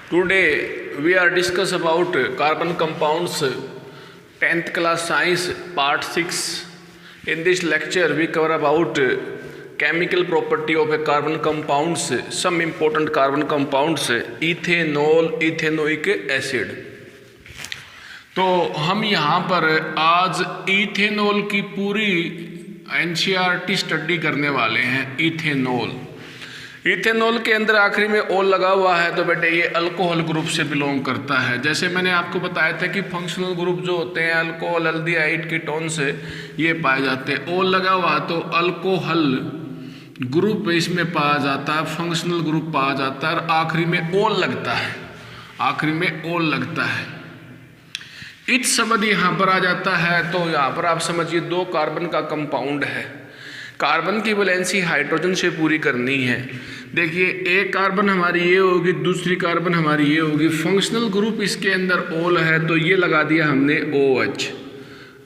Today we are discuss about carbon compounds 10th class science part 6. In this lecture we cover about chemical property of a carbon compounds, some important carbon compounds, ethanol, ethanoic acid. तो हम यहाँ पर आज ethanol की पूरी NCERT study करने वाले हैं। इथेनॉल के अंदर आखिरी में ओल लगा हुआ है तो बेटे ये अल्कोहल ग्रुप से बिलोंग करता है। जैसे मैंने आपको बताया था कि फंक्शनल ग्रुप जो होते हैं अल्कोहल, एल्डिहाइड, कीटोन से ये पाए जाते हैं। ओल लगा हुआ तो अल्कोहल ग्रुप इसमें पाया जाता है, फंक्शनल ग्रुप पाया जाता है और आखिरी में ओल लगता है। इच शब्द यहाँ पर आ जाता है तो यहाँ पर आप समझिए दो कार्बन का कंपाउंड है। कार्बन की वैलेंसी हाइड्रोजन से पूरी करनी है। देखिए एक कार्बन हमारी ये होगी, दूसरी कार्बन हमारी ये होगी। फंक्शनल ग्रुप इसके अंदर ओल है तो ये लगा दिया हमने OH।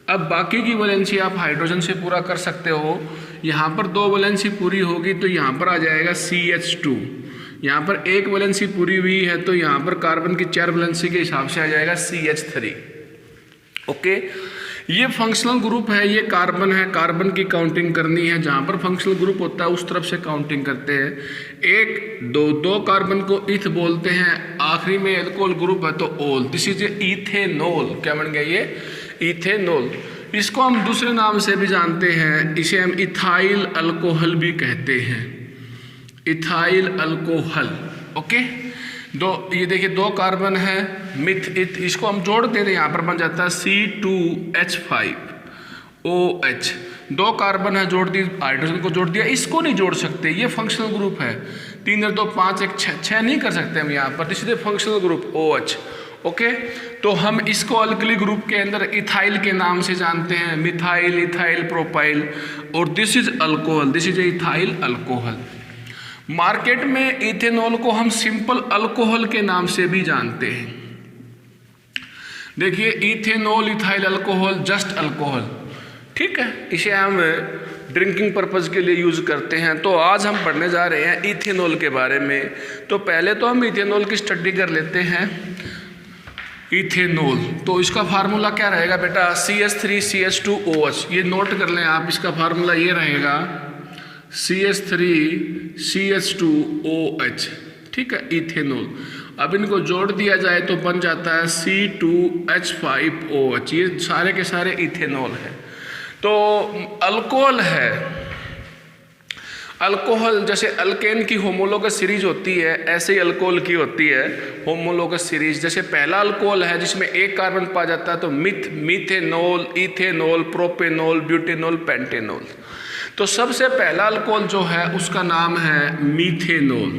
अब बाकी की वैलेंसी आप हाइड्रोजन से पूरा कर सकते हो। यहाँ पर दो वैलेंसी पूरी होगी तो यहाँ पर आ जाएगा CH2। यहाँ पर एक वैलेंसी पूरी हुई है तो यहाँ पर कार्बन की 4 वैलेंसी के हिसाब से आ जाएगा CH3। ओके, ये फंक्शनल ग्रुप है, ये कार्बन है, कार्बन की काउंटिंग करनी है। जहाँ पर फंक्शनल ग्रुप होता है उस तरफ से काउंटिंग करते हैं। दो कार्बन को इथ बोलते हैं, आखिरी में एल्कोहल ग्रुप है तो ओल। This is ethanol. क्या बन गया ये? इथेनॉल। इसको हम दूसरे नाम से भी जानते हैं, इसे हम इथाइल अल्कोहल भी कहते हैं। Ethyl alcohol. ओके, ये देखिए दो कार्बन है, मिथ इथ, इसको हम जोड़ दे रहे हैं, यहाँ पर बन जाता है C2H5OH। दो कार्बन है, जोड़ दी, हाइड्रोजन को जोड़ दिया। इसको नहीं जोड़ सकते, ये फंक्शनल ग्रुप है। 3 और 2 5 1 6 नहीं कर सकते हम यहाँ पर, this is functional group OH। Okay, तो हम इसको अल्कली ग्रुप के अंदर इथाइल के नाम से जानते हैं, मिथाइल, इथाइल, प्रोपाइल। और this is alcohol, this is ethyl alcohol. Market में इथेनॉल को हम सिंपल अल्कोहल के नाम से भी जानते हैं। देखिए ethanol, ethyl alcohol, just alcohol, ठीक है। इसे हम ड्रिंकिंग पर्पस के लिए यूज करते हैं। तो आज हम पढ़ने जा रहे हैं इथेनॉल के बारे में। तो पहले तो हम इथेनॉल की स्टडी कर लेते हैं। इथेनॉल तो इसका फार्मूला क्या रहेगा बेटा? CH3CH2OH। ये नोट कर लें आप, इसका फार्मूला ये रहेगा CH3CH2OH, ठीक है, इथेनॉल। अब इनको जोड़ दिया जाए तो बन जाता है C2H5OH। ये सारे के सारे इथेनॉल है। तो अल्कोहल है, अल्कोहल जैसे अल्केन की होमोलोगस सीरीज होती है, ऐसे ही अल्कोहल की होती है होमोलोगस सीरीज। जैसे पहला अल्कोहल है जिसमें एक कार्बन पाया जाता है तो methanol, ethanol, propanol, butanol, pentanol. तो सबसे पहला अल्कोहल जो है उसका नाम है मीथेनॉल।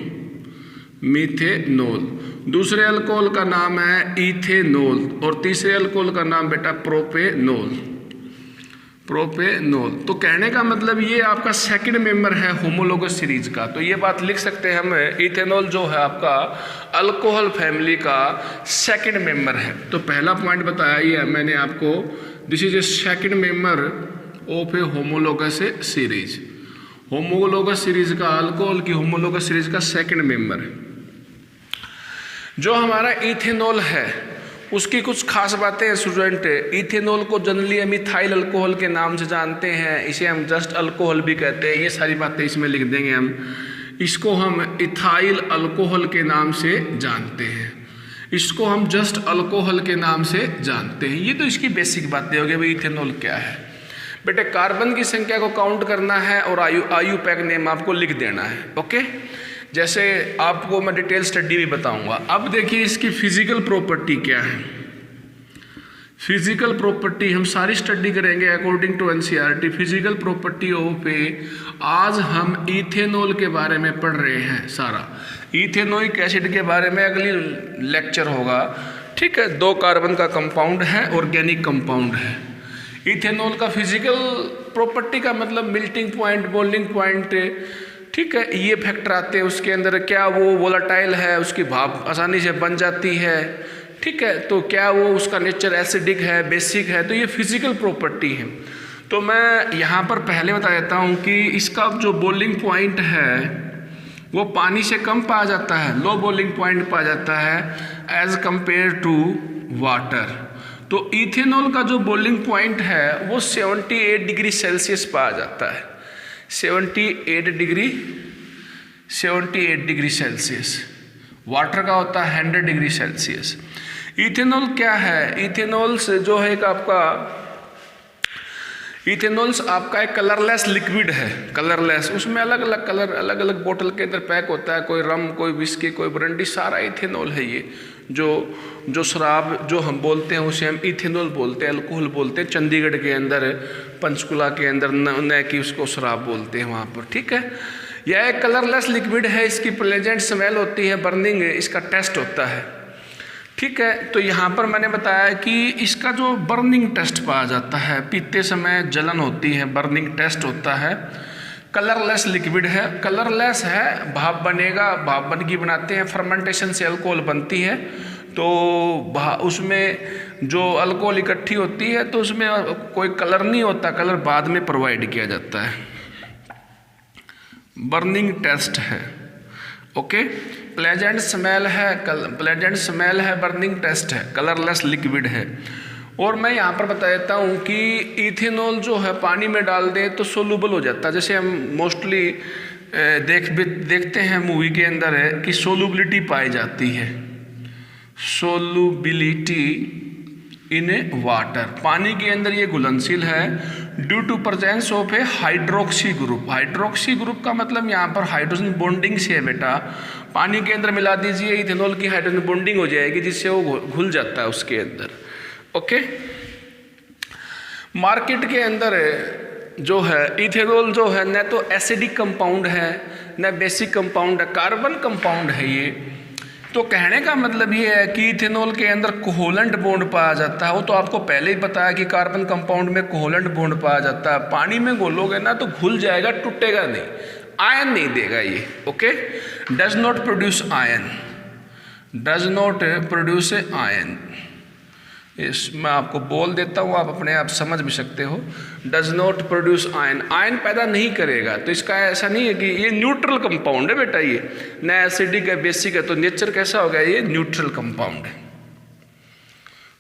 दूसरे अल्कोहल का नाम है इथेनॉल और तीसरे अल्कोहल का नाम बेटा प्रोपेनॉल। तो कहने का मतलब ये आपका सेकंड मेंबर है होमोलोगस सीरीज का। तो ये बात लिख सकते हैं हम, इथेनॉल जो है आपका अल्कोहल फैमिली का सेकंड मेंबर है। तो पहला पॉइंट बताया ही है मैंने आपको, this is a second member of A homologous series. Homologous series का, अल्कोहल की होमोलोगस सीरीज का सेकंड मेंबर है। जो हमारा इथेनॉल है उसकी कुछ खास बातें हैं स्टूडेंट। इथेनॉल को जनरली हम इथाइल अल्कोहल के नाम से जानते हैं, इसे हम जस्ट अल्कोहल भी कहते हैं। ये सारी बातें इसमें लिख देंगे हम। इसको हम इथाइल अल्कोहल के नाम से जानते हैं, इसको हम जस्ट अल्कोहल के नाम से जानते हैं। ये तो इसकी बेसिक बातें हो गई भाई इथेनॉल क्या है। बेटे कार्बन की संख्या को काउंट करना है और IUPAC नेम आपको लिख देना है। ओके, जैसे आपको मैं डिटेल स्टडी भी बताऊंगा। अब देखिए इसकी फिजिकल प्रॉपर्टी क्या है। फिजिकल प्रॉपर्टी हम सारी स्टडी करेंगे according to NCERT. Physical property of आज हम इथेनॉल के बारे में पढ़ रहे हैं सारा। इथेनोइक एसिड के बारे में अगली लेक्चर होगा, ठीक है। 2 कार्बन का कंपाउंड है, ऑर्गेनिक कंपाउंड है। इथेनॉल का फिजिकल प्रॉपर्टी का मतलब मेल्टिंग पॉइंट, बॉइलिंग पॉइंट, ठीक है, ये फैक्टर आते हैं उसके अंदर। क्या वो वोलाटाइल है, उसकी भाप आसानी से बन जाती है, ठीक है। तो क्या वो उसका नेचर एसिडिक है, बेसिक है, तो ये फिजिकल प्रॉपर्टी है। तो मैं यहाँ पर पहले बता देता हूँ कि इसका जो बॉइलिंग पॉइंट है वो पानी से कम पाया जाता है, लो बॉइलिंग पॉइंट पाया जाता है एज कंपेयर टू वाटर। तो इथेनॉल का जो बॉइलिंग पॉइंट है वो 78 डिग्री सेल्सियस पाया जाता है, 78 डिग्री सेल्सियस। वाटर का होता है 100 डिग्री सेल्सियस। इथेनॉल क्या है? इथेनॉल से जो है एक आपका इथेनॉल्स आपका एक कलरलेस लिक्विड है, कलरलेस। उसमें अलग अलग कलर अलग अलग बोतल के अंदर पैक होता है, कोई रम, कोई विस्की, कोई ब्रांडी, सारा इथेनॉल है ये। जो शराब जो हम बोलते हैं उसे हम इथेनॉल बोलते हैं, अल्कोहल बोलते हैं। चंडीगढ़ के अंदर, पंचकुला के अंदर न कि उसको शराब बोलते हैं वहाँ पर, ठीक है। यह एक कलरलेस लिक्विड है, इसकी प्लेजेंट स्मेल होती है, बर्निंग इसका टेस्ट होता है, ठीक है। तो यहाँ पर मैंने बताया कि इसका जो बर्निंग टेस्ट पाया जाता है, पीते समय जलन होती है, बर्निंग टेस्ट होता है। कलरलेस लिक्विड है, कलरलेस है, भाप बनेगा, भाप बनगी बनाते हैं, फर्मेंटेशन से अल्कोहल बनती है। तो उसमें जो अल्कोहल इकट्ठी होती है तो उसमें कोई कलर नहीं होता, कलर बाद में प्रोवाइड किया जाता है। बर्निंग टेस्ट है, ओके। प्लेजेंट स्मेल है, बर्निंग टेस्ट है, कलरलेस लिक्विड है। और मैं यहाँ पर बता देता हूँ कि इथेनॉल जो है पानी में डाल दें तो सोलूबल हो जाता है। जैसे हम मोस्टली देखते हैं मूवी के अंदर है कि सोलूबिलिटी पाई जाती है, सोलूबिलिटी इन वाटर, पानी के अंदर ये घुलनशील है due to presence of a hydroxy group. Hydroxy group का मतलब यहाँ पर हाइड्रोजन बॉन्डिंग से है बेटा। पानी के अंदर मिला दीजिए, इथेनॉल की हाइड्रोजन बॉन्डिंग हो जाएगी जिससे वो घुल जाता है उसके अंदर, ओके। मार्केट के अंदर जो है इथेनॉल जो है न तो एसिडिक कंपाउंड है न बेसिक कंपाउंड है, कार्बन कंपाउंड है ये। तो कहने का मतलब ये है कि इथेनॉल के अंदर कोवलेंट बॉन्ड पाया जाता है। वो तो आपको पहले ही बताया कि कार्बन कंपाउंड में कोवलेंट बॉन्ड पाया जाता है। पानी में घोलोगे ना तो घुल जाएगा, टूटेगा नहीं, आयन नहीं देगा ये, okay. Does not produce ion, मैं आपको बोल देता हूँ, आप अपने आप समझ भी सकते हो। Does not produce ion, ion पैदा नहीं करेगा। तो इसका ऐसा नहीं है कि ये न्यूट्रल कंपाउंड है बेटा, ये न एसिडिक है बेसिक है। तो नेचर कैसा हो गया? ये न्यूट्रल कंपाउंड है,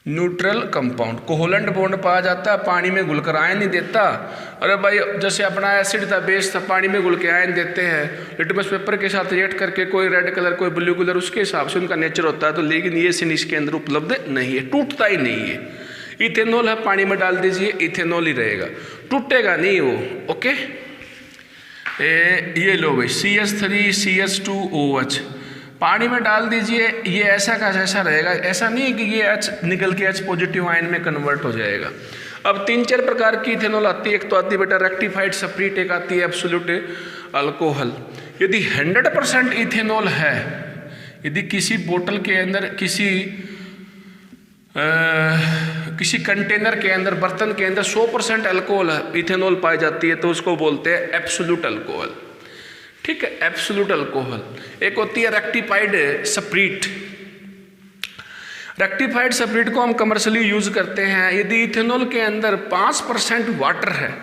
न्यूट्रल कंपाउंड। कोवलेंट बॉन्ड पाया जाता है, पानी में घुलकर आयन नहीं देता। अरे भाई जैसे अपना एसिड था, बेस था, पानी में घुल के आयन देते हैं, लिटमस पेपर के साथ रिएक्ट करके, कोई रेड कलर कोई ब्लू कलर, उसके हिसाब से उनका नेचर होता है। तो लेकिन ये सीन इसके अंदर उपलब्ध नहीं है, टूटता ही नहीं है। इथेनॉल है, पानी में डाल दीजिए इथेनॉल ही रहेगा, टूटेगा नहीं वो, ओके। ये लो भाई CH3CH2OH पानी में डाल दीजिए, ये ऐसा का ऐसा रहेगा। ऐसा नहीं है कि ये H निकल के H पॉजिटिव आयन में कन्वर्ट हो जाएगा। अब 3-4 प्रकार की इथेनॉल आती है। एक तो आती है बेटा रेक्टिफाइड सप्रीट, एक आती है एब्सोल्यूट अल्कोहल। यदि 100% इथेनॉल है, यदि किसी बोतल के अंदर किसी कंटेनर के अंदर, बर्तन के अंदर 100% अल्कोहल इथेनॉल पाई जाती है तो उसको बोलते हैं एब्सोल्यूट अल्कोहल, ठीक है, एब्सोल्यूट अल्कोहल। एक होती है रेक्टिफाइड सप्रीट। रेक्टिफाइड सप्रीट को हम कमर्शियली यूज करते हैं यदि इथेनॉल के अंदर 5% वाटर है।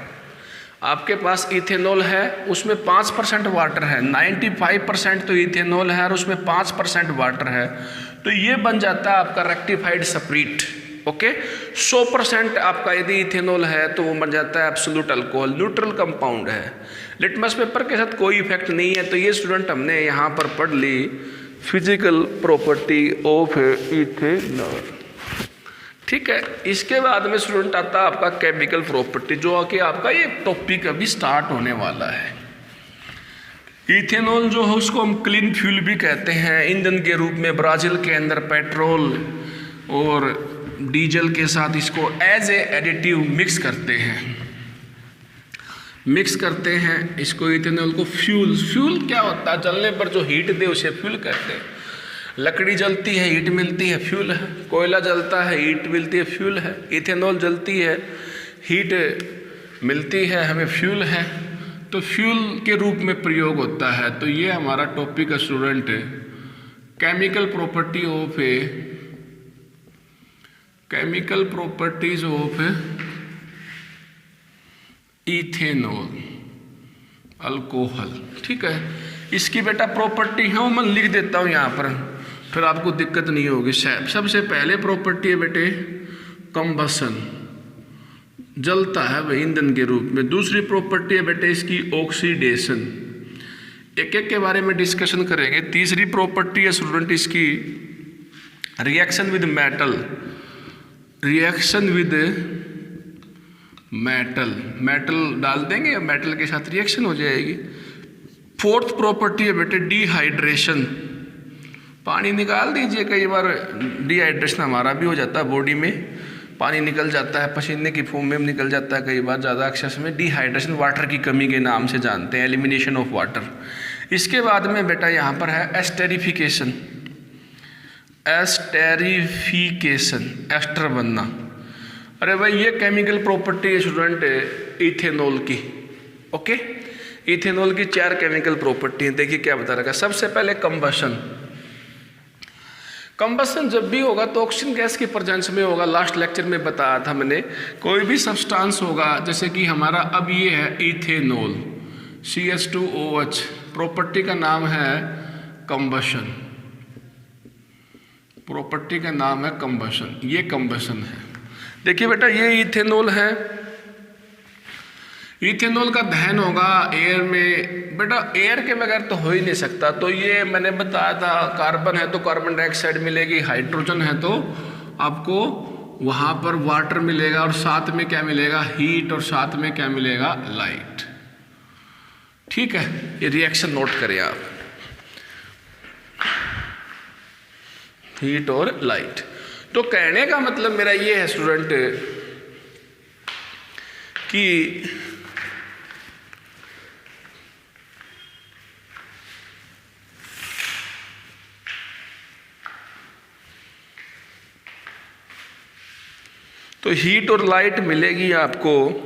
आपके पास इथेनॉल है, उसमें 5% वाटर है, 95% तो इथेनॉल है और उसमें 5% वाटर है, तो ये बन जाता है आपका रेक्टिफाइड सप्रीट, ओके। 100% आपका यदि इथेनॉल है तो वो बन जाता है एब्सोल्यूट अल्कोहल, न्यूट्रल कंपाउंड है। लिटमस पेपर के साथ कोई इफेक्ट नहीं है। तो ये स्टूडेंट हमने यहाँ पर पढ़ ली फिजिकल प्रॉपर्टी ऑफ इथेनॉल, ठीक है। इसके बाद में स्टूडेंट आता है आपका केमिकल प्रॉपर्टी, जो कि आपका ये टॉपिक अभी स्टार्ट होने वाला है। इथेनॉल जो है उसको हम क्लीन फ्यूल भी कहते हैं, ईंधन के रूप में। ब्राज़ील के अंदर पेट्रोल और डीजल के साथ इसको एज ए एडिटिव मिक्स करते हैं इसको, इथेनॉल को। फ्यूल क्या होता है? जलने पर जो हीट दे उसे फ्यूल कहते हैं। लकड़ी जलती है, हीट मिलती है, फ्यूल है। कोयला जलता है, हीट मिलती है, फ्यूल है। इथेनॉल जलती है, हीट मिलती है, हमें फ्यूल है, तो फ्यूल के रूप में प्रयोग होता है। तो ये हमारा टॉपिक है student, chemical properties of ethanol alcohol, ठीक है। इसकी बेटा प्रॉपर्टी है वो मैं लिख देता हूँ यहाँ पर, फिर आपको दिक्कत नहीं होगी। सबसे पहले प्रॉपर्टी है बेटे कंबसन, जलता है वह ईंधन के रूप में। दूसरी प्रॉपर्टी है बेटे इसकी ऑक्सीडेशन, एक एक के बारे में डिस्कशन करेंगे। तीसरी प्रॉपर्टी है स्टूडेंट इसकी reaction with metal, reaction with metal, metal डाल देंगे मेटल के साथ रिएक्शन हो जाएगी। फोर्थ प्रॉपर्टी है बेटे डिहाइड्रेशन, पानी निकाल दीजिए, कई बार डिहाइड्रेशन हमारा भी हो जाता है, बॉडी में पानी निकल जाता है, पसीने की फॉर्म में निकल जाता है कई बार ज़्यादा एक्सेस में। डिहाइड्रेशन वाटर की कमी के नाम से जानते हैं, एलिमिनेशन ऑफ वाटर। इसके बाद में बेटा यहाँ पर है एस्टेरिफिकेशन, एस्टेरिफिकेशन, एस्टर बनना। अरे भाई ये केमिकल प्रॉपर्टी है स्टूडेंट इथेनॉल की। ओके, इथेनॉल की 4 केमिकल प्रॉपर्टी है। देखिए क्या बता रखा है। सबसे पहले कंबशन, कंबशन जब भी होगा तो ऑक्सीजन गैस की प्रेजेंस में होगा। लास्ट लेक्चर में बताया था मैंने, कोई भी सब्सटेंस होगा जैसे कि हमारा अब ये है इथेनॉल CH2OH, प्रॉपर्टी का नाम है कंबशन, प्रॉपर्टी का नाम है कंबशन, ये कंबशन है। देखिए बेटा ये इथेनॉल है, इथेनॉल का दहन होगा एयर में। बेटा एयर के बगैर तो हो ही नहीं सकता, तो ये मैंने बताया था कार्बन है तो कार्बन डाइऑक्साइड मिलेगी, हाइड्रोजन है तो आपको वहाँ पर वाटर मिलेगा, और साथ में क्या मिलेगा हीट, और साथ में क्या मिलेगा लाइट। ठीक है, ये रिएक्शन नोट करें आप, हीट और लाइट। तो कहने का मतलब मेरा ये है स्टूडेंट कि तो हीट और लाइट मिलेगी आपको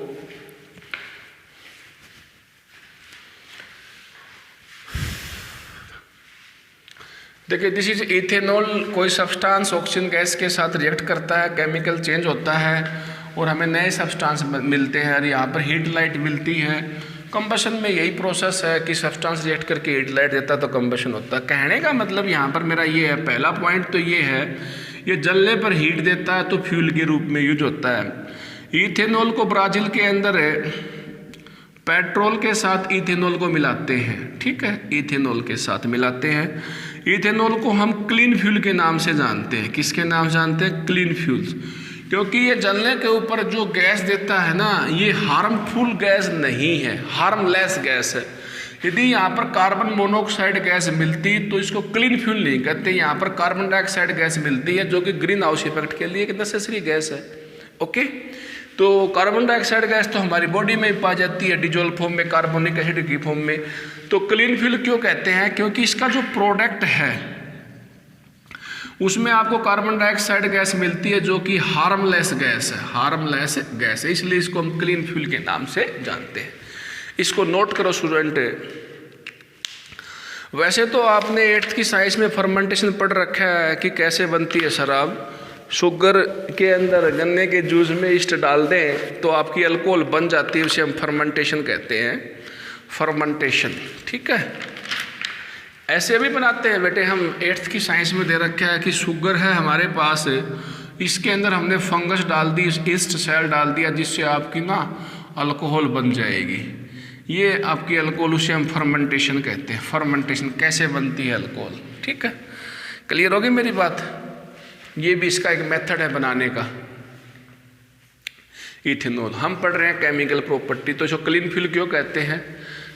देखिए दिस इज इथेनॉल। कोई सब्सटेंस ऑक्सीजन गैस के साथ रिएक्ट करता है, केमिकल चेंज होता है और हमें नए सब्सटेंस मिलते हैं, और यहाँ पर हीट लाइट मिलती है। कंबशन में यही प्रोसेस है कि सब्सटेंस रिएक्ट करके हीट लाइट देता है तो कंबशन होता है। कहने का मतलब यहाँ पर मेरा ये है, पहला पॉइंट तो ये है, ये जलने पर हीट देता है तो फ्यूल के रूप में यूज होता है। इथेनॉल को ब्राज़ील के अंदर पेट्रोल के साथ इथेनॉल को मिलाते हैं। ठीक है, इथेनॉल के साथ मिलाते हैं। इथेनॉल को हम क्लीन फ्यूल के नाम से जानते हैं। किसके नाम से जानते हैं? क्लीन फ्यूल्स, क्योंकि ये जलने के ऊपर जो गैस देता है ना, ये हार्मफुल गैस नहीं है, हार्मलेस गैस है। यदि यहाँ पर कार्बन मोनोऑक्साइड गैस मिलती तो इसको क्लीन फ्यूल नहीं कहते, यहाँ पर कार्बन डाइऑक्साइड गैस मिलती है जो कि ग्रीन हाउस इफेक्ट के लिए एक नेसेसरी गैस है। ओके, तो कार्बन डाइऑक्साइड गैस तो हमारी बॉडी में ही पाई जाती है डिजोल्व फॉर्म में, कार्बोनिक एसिड की फॉर्म में। तो क्लीन फ्यूल क्यों कहते हैं? क्योंकि इसका जो प्रोडक्ट है उसमें आपको कार्बन डाइऑक्साइड गैस मिलती है जो कि हार्मलेस गैस है, हार्मलेस गैस है, इसलिए इसको हम क्लीन फ्यूल के नाम से जानते हैं। इसको नोट करो स्टूडेंट। वैसे तो आपने 8th की साइंस में फर्मेंटेशन पढ़ रखा है कि कैसे बनती है शराब। शुगर के अंदर गन्ने के जूस में ईस्ट डाल दें तो आपकी अल्कोहल बन जाती है, उसे हम फर्मेंटेशन कहते हैं, फर्मेंटेशन। ठीक है, ऐसे भी बनाते हैं बेटे। हम 8th की साइंस में दे रखा है कि शुगर है हमारे पास, इसके अंदर हमने फंगस डाल दी, ईस्ट सेल डाल दिया, जिससे आपकी ना अल्कोहल बन जाएगी। ये आपकी अल्कोहल, उसे हम फर्मेंटेशन कहते हैं। फर्मेंटेशन कैसे बनती है अल्कोहल। ठीक है, क्लियर होगी मेरी बात? ये भी इसका एक मेथड है बनाने का। इथेनॉल हम पढ़ रहे हैं केमिकल प्रॉपर्टी, तो इसको क्लीन फ्यूल क्यों कहते हैं।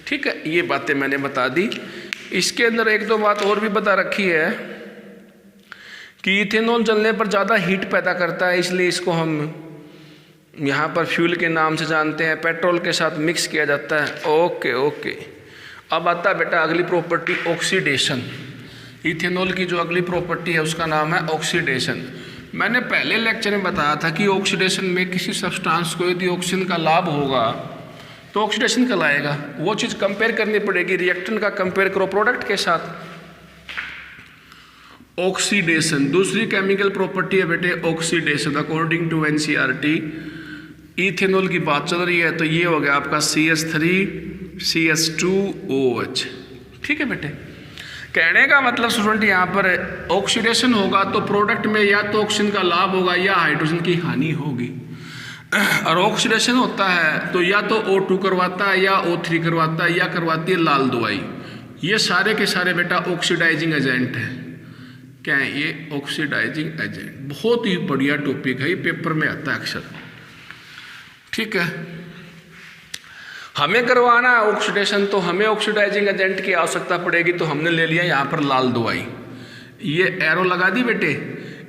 ठीक है, ये बातें मैंने बता दी। इसके अंदर एक दो बात और भी बता रखी है कि इथेनॉल जलने पर ज़्यादा हीट पैदा करता है, इसलिए इसको हम यहाँ पर फ्यूल के नाम से जानते हैं। पेट्रोल के साथ मिक्स किया जाता है। ओके ओके, अब आता है बेटा अगली प्रॉपर्टी ऑक्सीडेशन। इथेनॉल की जो अगली प्रॉपर्टी है उसका नाम है ऑक्सीडेशन। मैंने पहले लेक्चर में बताया था कि ऑक्सीडेशन में किसी सब्सटेंस को यदि ऑक्सीजन का लाभ होगा तो ऑक्सीडेशन कहलाएगा। वो चीज़ कंपेयर करनी पड़ेगी, रिएक्टेंट का कंपेयर करो प्रोडक्ट के साथ। ऑक्सीडेशन दूसरी केमिकल प्रॉपर्टी है बेटे, oxidation. According to NCERT ethanol की बात चल रही है तो ये हो गया आपका CH3CH2OH। ठीक है बेटे, कहने का मतलब स्टूडेंट यहाँ पर ऑक्सीडेशन होगा तो प्रोडक्ट में या तो ऑक्सीजन का लाभ होगा या हाइड्रोजन की हानि होगी। और ऑक्सीडेशन होता है तो या तो O2 करवाता है या O3 करवाता है या करवाती है लाल दवाई। ये सारे के सारे बेटा ऑक्सीडाइजिंग एजेंट हैं। क्या है ये? Oxidising agent. बहुत ही बढ़िया टॉपिक है, ये पेपर में आता है अक्सर। ठीक है, हमें करवाना है ऑक्सीडेशन तो हमें ऑक्सीडाइजिंग एजेंट की आवश्यकता पड़ेगी, तो हमने ले लिया यहाँ पर लाल दवाई। ये एरो लगा दी बेटे,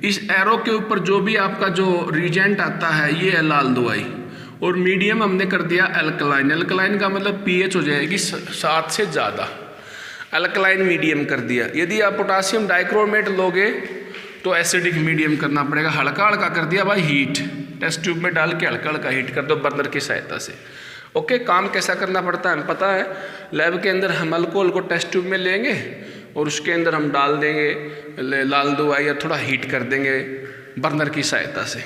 इस एरो के ऊपर जो भी आपका जो रिएजेंट आता है ये है लाल दवाई, और मीडियम हमने कर दिया अल्कलाइन। अल्कलाइन का मतलब पीएच हो जाएगी 7 से ज़्यादा, अल्कलाइन मीडियम कर दिया। यदि आप पोटासियम डाइक्रोमेट लोगे तो एसिडिक मीडियम करना पड़ेगा। हल्का हल्का कर दिया भाई, हीट टेस्ट ट्यूब में डाल के हल्का हल्का हीट कर दो बर्नर की सहायता से। ओके, काम कैसा करना पड़ता है हमें पता है। लैब के अंदर हम अल्कोहल को टेस्ट ट्यूब में लेंगे और उसके अंदर हम डाल देंगे लाल दवाई या थोड़ा हीट कर देंगे बर्नर की सहायता से।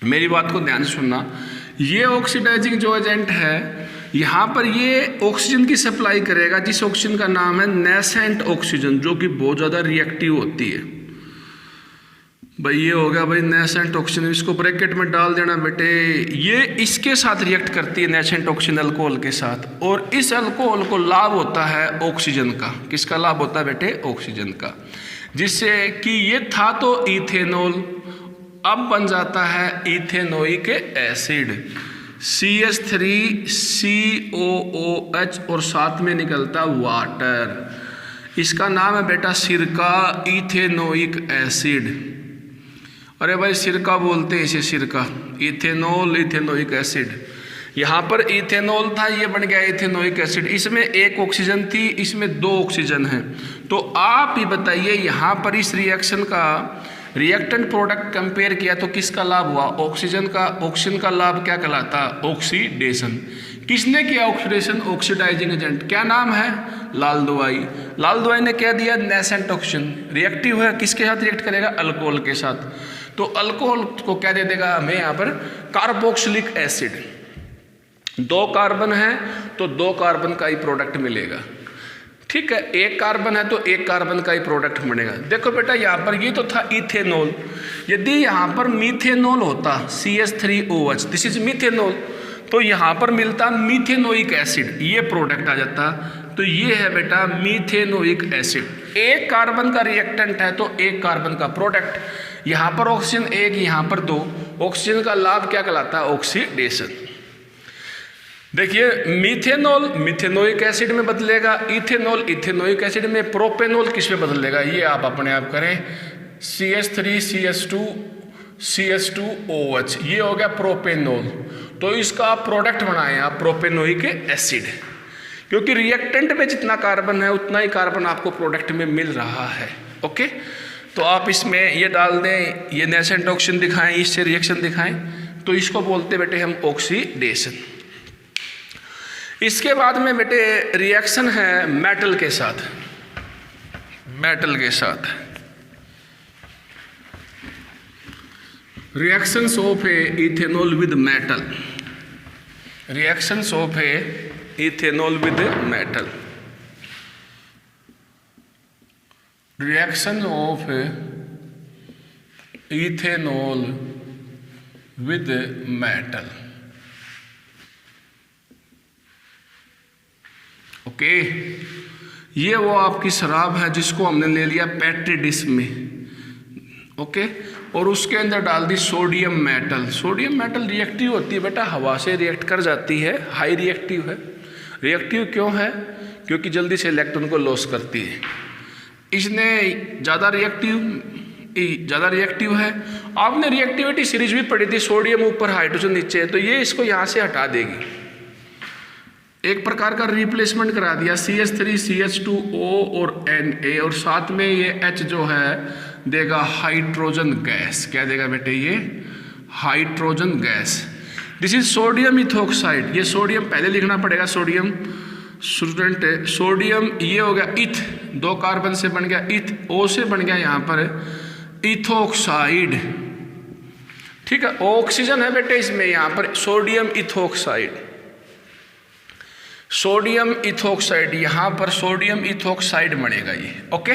मेरी बात को ध्यान से सुनना, ये ऑक्सीडाइजिंग जो एजेंट है यहाँ पर ये ऑक्सीजन की सप्लाई करेगा, जिस ऑक्सीजन का नाम है नेसेंट ऑक्सीजन, जो कि बहुत ज़्यादा रिएक्टिव होती है। भाई ये हो गया भाई नेसेंट ऑक्सीजन, इसको ब्रैकेट में डाल देना बेटे। ये इसके साथ रिएक्ट करती है नेसेंट ऑक्सीजन अल्कोहल के साथ, और इस अल्कोहल को लाभ होता है ऑक्सीजन का। किसका लाभ होता है बेटे? ऑक्सीजन का, जिससे कि ये था तो इथेनॉल, अब बन जाता है इथेनोइक एसिड CH3COOH और साथ में निकलता वाटर। इसका नाम है बेटा सिरका इथेनोइक एसिड। अरे भाई सिरका बोलते हैं इसे, सिरका। इथेनॉल इथेनोइक एसिड, यहाँ पर इथेनॉल था, ये बन गया इथेनोइक एसिड। इसमें एक ऑक्सीजन थी, इसमें 2 ऑक्सीजन है। तो आप ही बताइए यहाँ पर इस रिएक्शन का रिएक्टेंट प्रोडक्ट कंपेयर किया तो किसका लाभ हुआ? ऑक्सीजन का। ऑक्सीजन का लाभ क्या कहलाता? ऑक्सीडेशन। किसने किया ऑक्सीडेशन? Oxidising agent. क्या नाम है? लाल दवाई। लाल दवाई ने क्या दिया? Nascent oxygen. रिएक्टिव है, किसके साथ रिएक्ट करेगा? अल्कोहल के साथ। तो अल्कोहल को क्या दे देगा हमें यहाँ पर? Carboxylic acid. 2 कार्बन है तो 2 कार्बन का ही प्रोडक्ट मिलेगा। ठीक है, 1 कार्बन है तो 1 कार्बन का ही प्रोडक्ट बनेगा। देखो बेटा यहाँ पर ये तो था इथेनॉल, यदि यहाँ पर मीथेनॉल होता CH3OH, दिस इज मीथेनॉल, तो यहाँ पर मिलता मीथेनोइक एसिड, ये प्रोडक्ट आ जाता। तो ये है बेटा मीथेनोइक एसिड। 1 कार्बन का रिएक्टेंट है तो 1 कार्बन का प्रोडक्ट। यहाँ पर ऑक्सीजन 1, यहाँ पर 2। ऑक्सीजन का लाभ क्या कहलाता है? ऑक्सीडेशन। देखिए मीथेनॉल मिथेनोइक एसिड में बदलेगा, इथेनॉल इथेनोइक एसिड में, प्रोपेनॉल किस में बदलेगा ये आप अपने आप करें। CH3CH2CH2OH, ये हो गया प्रोपेनॉल। तो इसका आप प्रोडक्ट बनाएं आप प्रोपेनोइक एसिड, क्योंकि रिएक्टेंट में जितना कार्बन है उतना ही कार्बन आपको प्रोडक्ट में मिल रहा है। ओके, तो आप इसमें ये डाल दें, ये नेसेंट ऑक्सीजन दिखाएं, इससे रिएक्शन दिखाएं, तो इसको बोलते बेटे हम ऑक्सीडेशन। इसके बाद में बेटे रिएक्शन है मेटल के साथ। मेटल के साथ reactions of A ethanol with metal. Reactions of A ethanol with metal. Reaction of ethanol with metal. Okay, ये वो आपकी शराब है जिसको हमने ले लिया पेट्री डिश में। ओके, और उसके अंदर डाल दी sodium metal. Sodium metal reactive होती है बेटा, हवा से रिएक्ट कर जाती है, हाई रिएक्टिव है। रिएक्टिव क्यों है? क्योंकि जल्दी से इलेक्ट्रॉन को लॉस करती है। इसने ज़्यादा रिएक्टिव है। आपने रिएक्टिविटी सीरीज भी पढ़ी थी, सोडियम ऊपर हाइड्रोजन नीचे है, तो ये इसको यहाँ से हटा देगी, एक प्रकार का रिप्लेसमेंट करा दिया। CH3CH2O और Na, और साथ में ये H जो है देगा हाइड्रोजन गैस। क्या देगा बेटे? ये hydrogen gas. This is sodium ethoxide. ये सोडियम पहले लिखना पड़ेगा, सोडियम स्टूडेंट, सोडियम ये हो गया इथ, 2 कार्बन से बन गया इथ, O से बन गया यहाँ पर इथोक्साइड। ठीक है, ऑक्सीजन है बेटे इसमें, यहाँ पर सोडियम इथोक्साइड। सोडियम इथोक्साइड, यहाँ पर सोडियम इथोक्साइड बनेगा ये। ओके,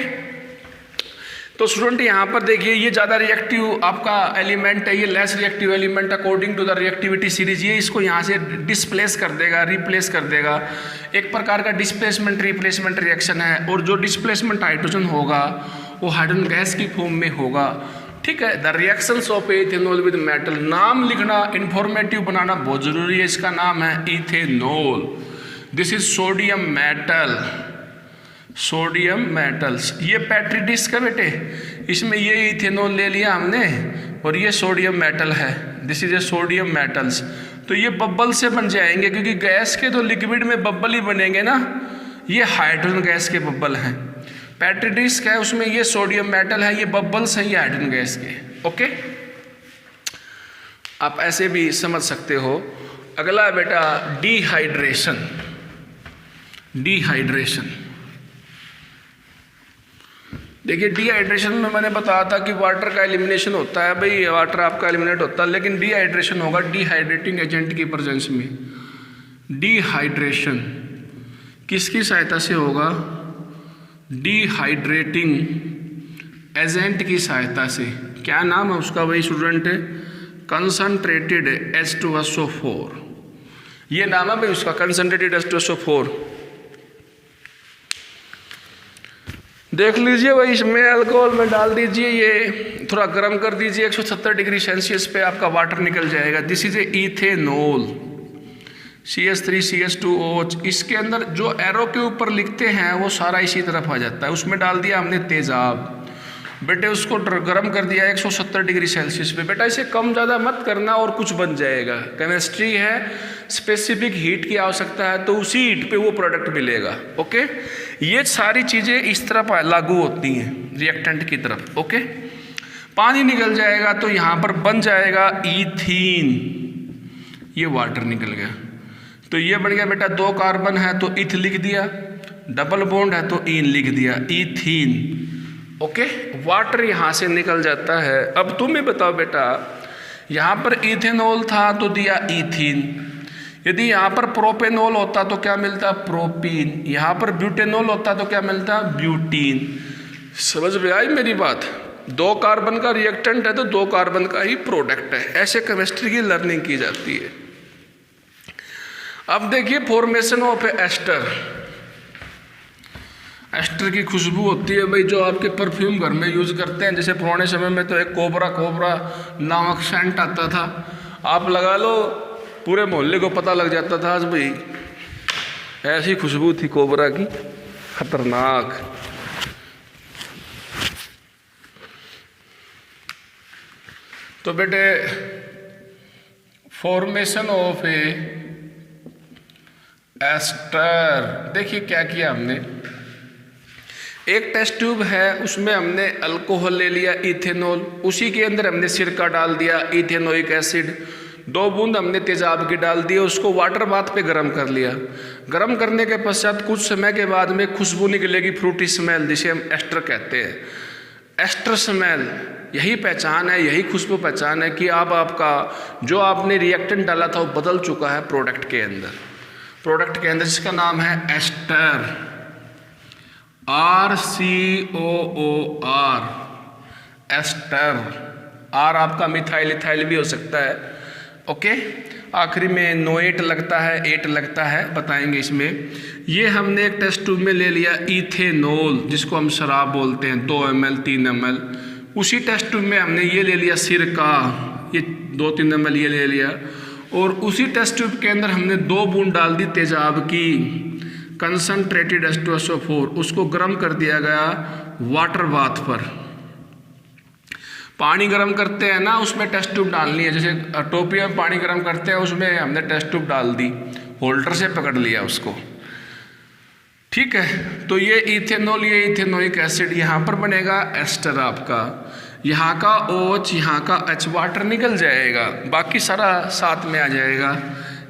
तो स्टूडेंट यहाँ पर देखिए ये ज़्यादा रिएक्टिव आपका एलिमेंट है, ये less reactive element according to the reactivity series, ये इसको यहाँ से डिस्प्लेस कर देगा, रिप्लेस कर देगा। एक प्रकार का डिस्प्लेसमेंट रिप्लेसमेंट रिएक्शन है, और जो डिस्प्लेसमेंट हाइड्रोजन होगा वो हाइड्रोजन गैस की फॉर्म में होगा। ठीक है, the reactions of ethanol with metal, नाम लिखना इंफॉर्मेटिव बनाना बहुत जरूरी है। इसका नाम है ethanol, this is sodium metal, sodium metals. ये पेट्री डिस्क है बेटे, इसमें ये इथेनॉल ले लिया हमने और ये सोडियम मेटल है, this is a sodium metals. तो ये बब्बल से बन जाएंगे, क्योंकि गैस के तो लिक्विड में बब्बल ही बनेंगे ना, ये हाइड्रोजन गैस के बब्बल हैं। पेट्री डिस्क है, उसमें ये सोडियम मेटल है, ये बब्बल्स हैं, ये हाइड्रोजन गैस के। ओके, आप ऐसे भी समझ सकते हो। अगला है बेटा डिहाइड्रेशन, डिहाइड्रेशन। देखिए डिहाइड्रेशन में मैंने बताया था कि वाटर का एलिमिनेशन होता है, भाई वाटर आपका एलिमिनेट होता है, लेकिन डिहाइड्रेशन होगा डिहाइड्रेटिंग एजेंट की प्रेजेंस में। डिहाइड्रेशन किसकी सहायता से होगा? डिहाइड्रेटिंग एजेंट की सहायता से। क्या नाम है उसका भाई स्टूडेंट? कंसंट्रेटेड H2SO4, ये नाम है भाई उसका, कंसंट्रेटेड H2SO4। देख लीजिए भाई, इसमें अल्कोहल में डाल दीजिए, ये थोड़ा गर्म कर दीजिए 170 डिग्री सेल्सियस पे, आपका वाटर निकल जाएगा। This is a ethanol, CH3CH2OH। इसके अंदर जो एरो के ऊपर लिखते हैं वो सारा इसी तरफ आ जाता है। उसमें डाल दिया हमने तेजाब, बेटे उसको गर्म कर दिया 170 डिग्री सेल्सियस पे। बेटा इसे कम ज़्यादा मत करना और कुछ बन जाएगा। केमिस्ट्री है, स्पेसिफिक हीट की आवश्यकता है, तो उसी हीट पे वो प्रोडक्ट मिलेगा। ओके, ये सारी चीज़ें इस तरफ लागू होती हैं रिएक्टेंट की तरफ। ओके, पानी निकल जाएगा तो यहाँ पर बन जाएगा ईथीन, ये वाटर निकल गया तो ये बन गया बेटा, 2 कार्बन है तो इथ लिख दिया, डबल बॉन्ड है तो इन लिख दिया, ईथीन। ओके, वाटर यहाँ से निकल जाता है। अब तुम्हें बताओ बेटा, यहाँ पर इथेनॉल था तो दिया ईथीन, यदि यहाँ पर प्रोपेनॉल होता तो क्या मिलता? प्रोपीन। यहाँ पर ब्यूटेनॉल होता तो क्या मिलता? ब्यूटीन। समझ में आई मेरी बात? 2 कार्बन का रिएक्टेंट है तो 2 कार्बन का ही प्रोडक्ट है। ऐसे केमिस्ट्री की लर्निंग की जाती है। अब देखिए फॉर्मेशन ऑफ एस्टर। एस्टर की खुशबू होती है भाई, जो आपके परफ्यूम घर में यूज करते हैं। जैसे पुराने समय में तो एक कोबरा नामक सेंट आता था, आप लगा लो पूरे मोहल्ले को पता लग जाता था आज भाई ऐसी खुशबू थी कोबरा की, खतरनाक। तो बेटे फॉर्मेशन ऑफ ए एस्टर, देखिए क्या किया हमने। एक टेस्ट ट्यूब है, उसमें हमने अल्कोहल ले लिया इथेनॉल, उसी के अंदर हमने सिरका डाल दिया इथेनोइक एसिड, 2 बूंद हमने तेजाब की डाल दी, उसको वाटर बाथ पे गर्म कर लिया। गर्म करने के पश्चात कुछ समय के बाद में खुशबू निकलेगी, फ्रूटी स्मेल, जिसे हम एस्टर कहते हैं। एस्टर स्मेल, यही पहचान है, यही खुशबू पहचान है कि अब आपका जो आपने रिएक्टेंट डाला था वो बदल चुका है प्रोडक्ट के अंदर। प्रोडक्ट के अंदर जिसका नाम है एस्टर, RCOOR, एस्टर। आर आपका मिथाइल इथाइल भी हो सकता है। ओके, आखिरी में नोएट लगता है, 8 लगता है, बताएंगे इसमें। ये हमने एक टेस्ट ट्यूब में ले लिया इथेनॉल, जिसको हम शराब बोलते हैं, 2 ml 3 ml। उसी टेस्ट ट्यूब में हमने ये ले लिया सिरका, ये 2-3 ml ये ले लिया, और उसी टेस्ट ट्यूब के अंदर हमने 2 बूंद डाल दी तेजाब की, कंसंट्रेटेड H2SO4, उसको गर्म कर दिया गया वाटर बाथ पर। पानी गर्म करते हैं ना, उसमें टेस्ट ट्यूब डालनी है, जैसे टोपी में पानी गर्म करते हैं उसमें हमने टेस्ट ट्यूब डाल दी, होल्डर से पकड़ लिया उसको। ठीक है, तो ये इथेनॉल, ये इथेनोइक एसिड यहाँ पर बनेगा एस्टर आपका, यहाँ का OH, यहाँ का H, वाटर निकल जाएगा, बाकी सारा साथ में आ जाएगा।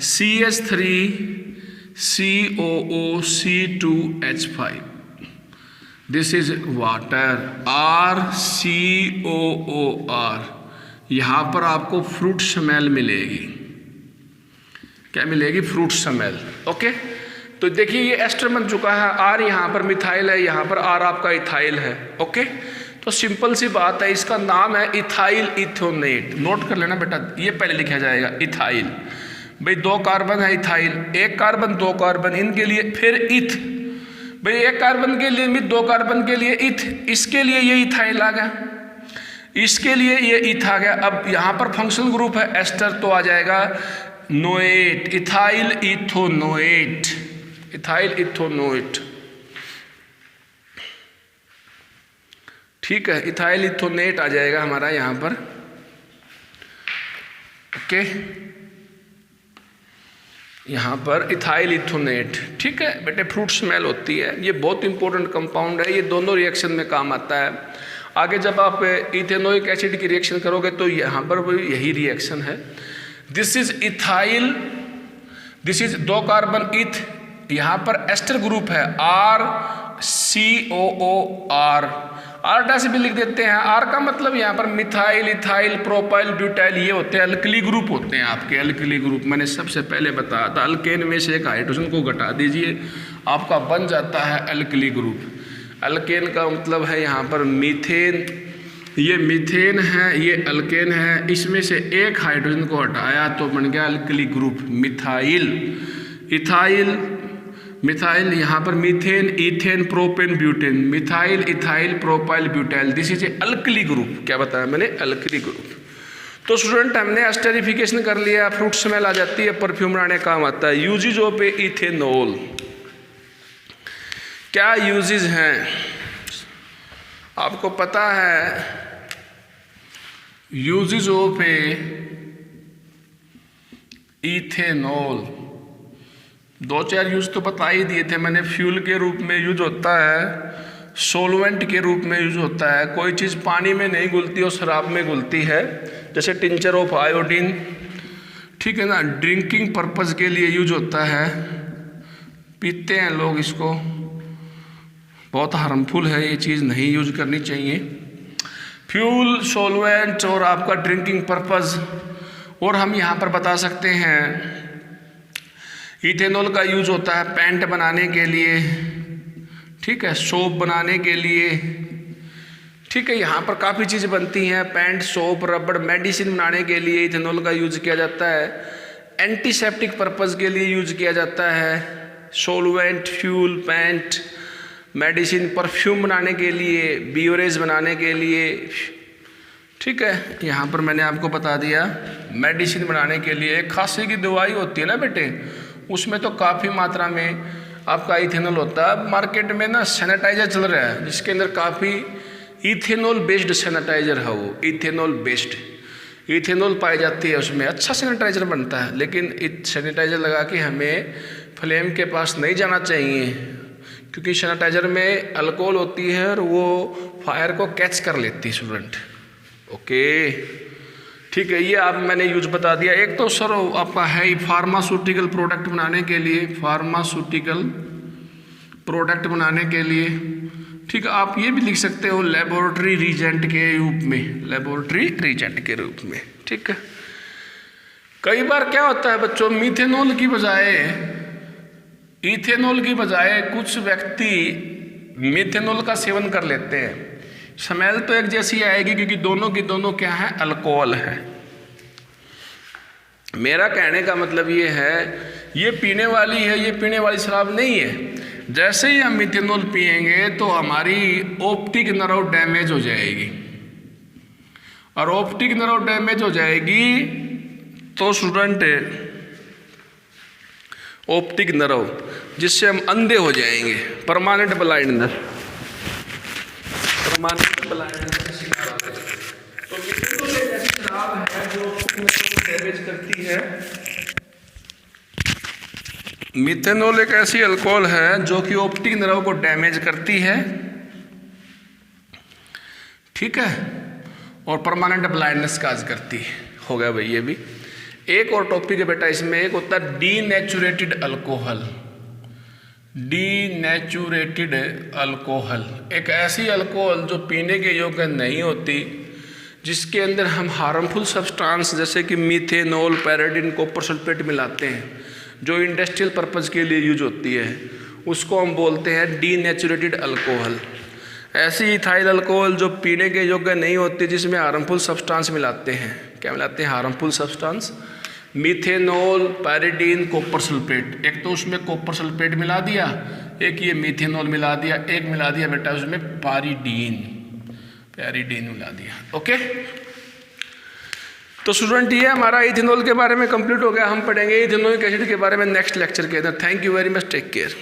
CH3COOC2H5, this is water, RCOOR। यहाँ पर आपको फ्रूट स्मेल मिलेगी। क्या मिलेगी? Fruit smell. ओके, तो देखिए ये एस्टर बन चुका है, आर यहाँ पर मिथाइल है, यहाँ पर आर आपका इथाइल है। ओके, तो सिंपल सी बात है, इसका नाम है इथाइल इथोनेट। नोट कर लेना बेटा, ये पहले लिखा जाएगा इथाइल। भाई 2 कार्बन है इथाइल, 1 कार्बन 2 कार्बन, इनके लिए फिर इथ, भाई 1 कार्बन के लिए मिथ, 2 कार्बन के लिए इथ, इसके लिए ये इथाइल आ गया, इसके लिए ये इथ आ गया। अब यहाँ पर फंक्शनल ग्रुप है एस्टर, तो आ जाएगा नोएट, इथाइल इथोनोएट, इथाइल इथोनोएट। ठीक है, इथाइल इथोनेट आ जाएगा हमारा यहाँ पर। ओके, यहाँ पर इथाइल इथोनेट। ठीक है बेटे, फ्रूट स्मेल होती है, ये बहुत इंपॉर्टेंट कंपाउंड है, ये दोनों रिएक्शन में काम आता है। आगे जब आप इथेनोइक एसिड की रिएक्शन करोगे तो यहाँ पर भी यही रिएक्शन है। This is ethyl, this is 2 carbon इथ, यहाँ पर एस्टर ग्रुप है RCOOR, आर डैश भी लिख देते हैं। आर का मतलब यहाँ पर मिथाइल, इथाइल, प्रोपाइल, ब्यूटाइल, ये होते हैं अल्कली ग्रुप होते हैं आपके, अल्कली ग्रुप। मैंने सबसे पहले बताया था, अल्केन में से एक हाइड्रोजन को घटा दीजिए, आपका बन जाता है अल्कली ग्रुप। अल्केन का मतलब है यहाँ पर मीथेन, ये मीथेन है, ये अल्केन है, इसमें से एक हाइड्रोजन को हटाया तो बन गया alkali group methyl, ethyl, methyl, यहाँ पर methane, ethane, propane, butane, methyl, ethyl, propyl, butyl, this is a alkali group. क्या बताया मैंने? Alkali group. तो स्टूडेंट हमने एस्टरिफिकेशन कर लिया, फ्रूट स्मेल आ जाती है, परफ्यूम बनाने काम आता है। यूजेज ऑफ इथेनॉल, क्या यूजेज हैं आपको पता है? यूजेज ऑफ इथेनॉल 2-4 यूज तो बता ही दिए थे मैंने। फ्यूल के रूप में यूज होता है, सोलवेंट के रूप में यूज होता है, कोई चीज़ पानी में नहीं घुलती और शराब में घुलती है, जैसे टिंचर ऑफ आयोडीन। ठीक है ना, ड्रिंकिंग पर्पस के लिए यूज होता है, पीते हैं लोग इसको, बहुत हार्मफुल है ये चीज़, नहीं यूज करनी चाहिए। फ्यूल, सोलवेंट और आपका ड्रिंकिंग पर्पस। और हम यहाँ पर बता सकते हैं इथेनॉल का यूज होता है पेंट बनाने के लिए, ठीक है, सोप बनाने के लिए। ठीक है, यहाँ पर काफ़ी चीज़ बनती हैं, पेंट, सोप, रबड़, मेडिसिन बनाने के लिए इथेनॉल का यूज किया जाता है। एंटीसेप्टिक पर्पस के लिए यूज किया जाता है, solvent, fuel, paint, medicine, perfume बनाने के लिए, बीवरेज बनाने के लिए। ठीक है, यहाँ पर मैंने आपको बता दिया मेडिसिन बनाने के लिए। एक खांसी की दवाई होती है ना बेटे, उसमें तो काफ़ी मात्रा में आपका इथेनॉल होता है। मार्केट में ना सैनिटाइजर चल रहा है जिसके अंदर काफ़ी इथेनॉल बेस्ड सैनिटाइजर है, वो इथेनॉल बेस्ड इथेनॉल पाई जाती है उसमें, अच्छा सैनिटाइजर बनता है। लेकिन सैनिटाइजर लगा के हमें फ्लेम के पास नहीं जाना चाहिए, क्योंकि सैनिटाइजर में अल्कोहल होती है और वो फायर को कैच कर लेती है स्टूडेंट। ओके, ठीक है, ये आप मैंने यूज बता दिया। एक तो सर आपका है फार्मास्यूटिकल प्रोडक्ट बनाने के लिए, फार्मास्यूटिकल प्रोडक्ट बनाने के लिए। ठीक है, आप ये भी लिख सकते हो लेबोरेटरी रीजेंट के रूप में, लेबोरेटरी रीजेंट के रूप में। ठीक है, कई बार क्या होता है बच्चों, मीथेनॉल की बजाय, इथेनॉल की बजाय कुछ व्यक्ति मीथेनॉल का सेवन कर लेते हैं। स्मेल तो एक जैसी आएगी क्योंकि दोनों की दोनों क्या है, अल्कोहल है। मेरा कहने का मतलब ये है, ये पीने वाली है, ये पीने वाली शराब नहीं है। जैसे ही हम मिथेनॉल पिएंगे तो हमारी ऑप्टिक नर्व डैमेज हो जाएगी, और ऑप्टिक नर्व डैमेज हो जाएगी तो स्टूडेंट ऑप्टिक नर्व, जिससे हम अंधे हो जाएंगे, परमानेंट ब्लाइंडनेस, परमानेंट ब्लाइंडनेस का शिकार हो जाएंगे। तो मिथेनॉल एक ऐसी शराब है जो डैमेज करती है। मिथेनॉल एक ऐसी अल्कोहल है जो कि ऑप्टिक नर्व को डैमेज करती है, ठीक है, और परमानेंट ब्लाइंडनेस काज करती है। हो गया भाई ये भी। एक और टॉपिक है बेटा इसमें, एक होता है डीनेचुरेटेड अल्कोहल। डीनेचुरेटेड अल्कोहल एक ऐसी अल्कोहल जो पीने के योग्य नहीं होती, जिसके अंदर हम हार्मफुल सब्सटेंस जैसे कि मीथेनॉल, पैराडिन, कॉपर सल्फेट मिलाते हैं। जो इंडस्ट्रियल पर्पज़ के लिए यूज होती है, उसको हम बोलते हैं डीनेचुरेटेड अल्कोहल। ऐसी इथाइल अल्कोहल जो पीने के योग्य नहीं होती, जिसमें हार्मफुल सब्सटेंस मिलाते हैं। क्या मिलाते हैं? Harmful substance. Methanol, pyridine, copper sulphate. एक तो उसमें कॉपर सल्फेट मिला दिया, एक ये मीथेनॉल मिला दिया, एक मिला दिया बेटा उसमें पैरिडीन मिला दिया। ओके, तो स्टूडेंट ये हमारा इथेनॉल के बारे में कंप्लीट हो गया। हम पढ़ेंगे इथेनोइक एसिड के बारे में नेक्स्ट लेक्चर के अंदर। Thank you very much, take care.